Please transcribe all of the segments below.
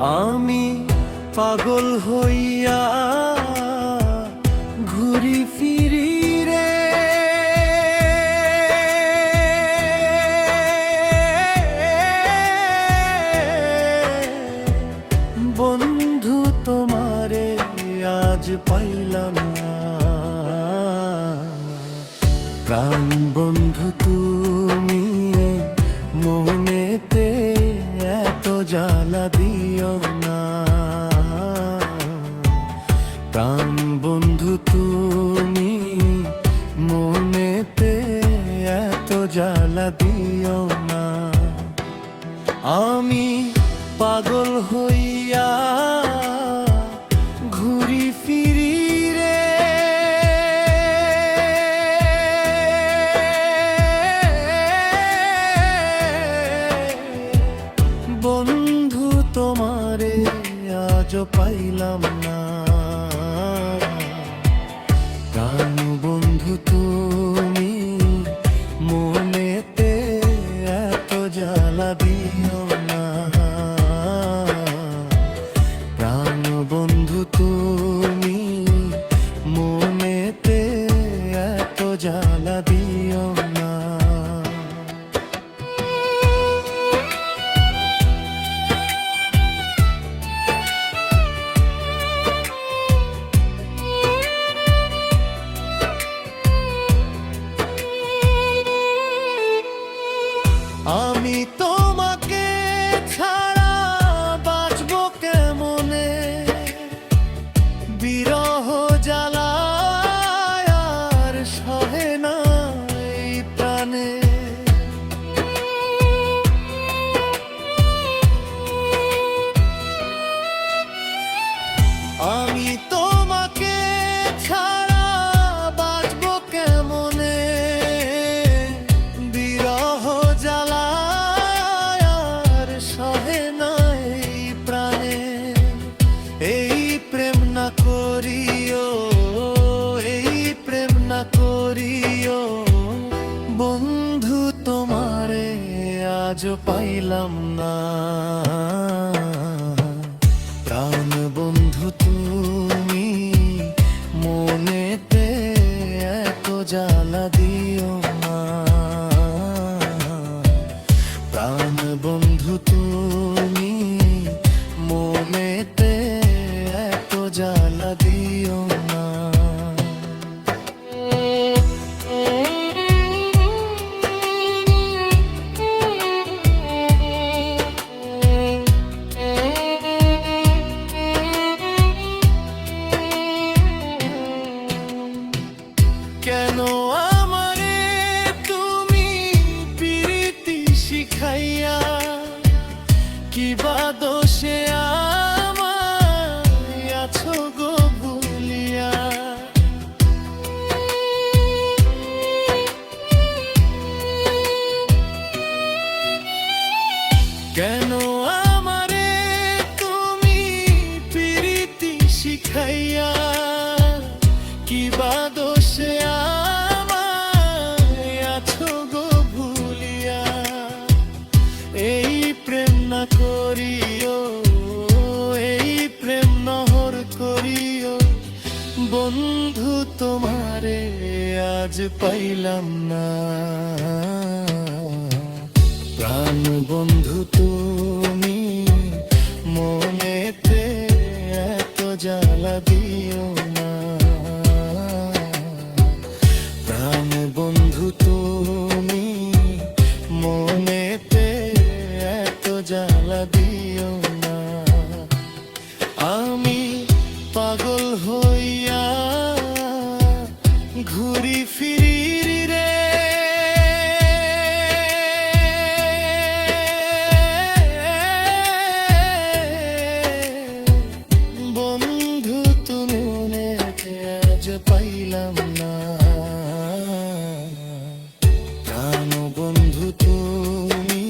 আমি পাগল হইয়া ঘুরি ফিরি রে, বন্ধু তোমারে আজ পাইলাম না। প্রাণ বন্ধু তুমি মনেতে এত জ্বালা দিও না। প্রাণ বন্ধু তুমি মনেতে এত জ্বালা দিও না। আমি পাগল হইয়া ঘুরি ফিরি রে, বন্ধু তোমারে আজ পাইলাম না। প্রাণ বন্ধু তুমি মনেতে এত জ্বালা দিও না। প্রাণ বন্ধু তুমি মনেতে এত জ্বালা দিও না। আমি তোমাকে ছাড়া বাঁচবো কেমনে, বিরহ জ্বালায় আর সহে না এই প্রাণে। আমি তোমাকে ছাড়া বাঁচবো কেমনে, বিরহ জ্বালায় আর সহে না এই প্রাণে। এই প্রেম না করিও, এই প্রেম না করিও, বন্ধু তোমারে আজ পাইলাম না। প্রাণ বন্ধু তুমি মনেতে এত জ্বালা দিও না। প্রাণ বন্ধু তুমি মনেতে এত জ্বালা দিও না। কেন আমারে তুমি প্রীতি শিখাইয়া, কিবা দোষে আমায় আছো গো ভুলিয়া। কেন আমারে তুমি প্রীতি শিখাইয়া, কিবা দোষে আমায় আছো গো ভুলিয়া। এই প্রেম না করিও, এই প্রেম নহর করিও, বন্ধু তোমারে আজ পাইলাম না। প্রাণ বন্ধু তুমি মনেতে এত জ্বালা দিও না। প্রাণ বন্ধু তুমি মনেতে এত জ্বালা দিও না। আমি পাগল হইয়া ঘুরি ফিরি রে, বন্ধু তুমি মনেতে আজ পাইলাম না। প্রাণ বন্ধু তুমি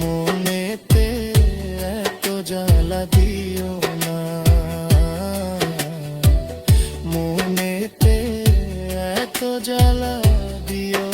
মনেতে এত জ্বালা দিও না। মনেতে এত জ্বালা দিও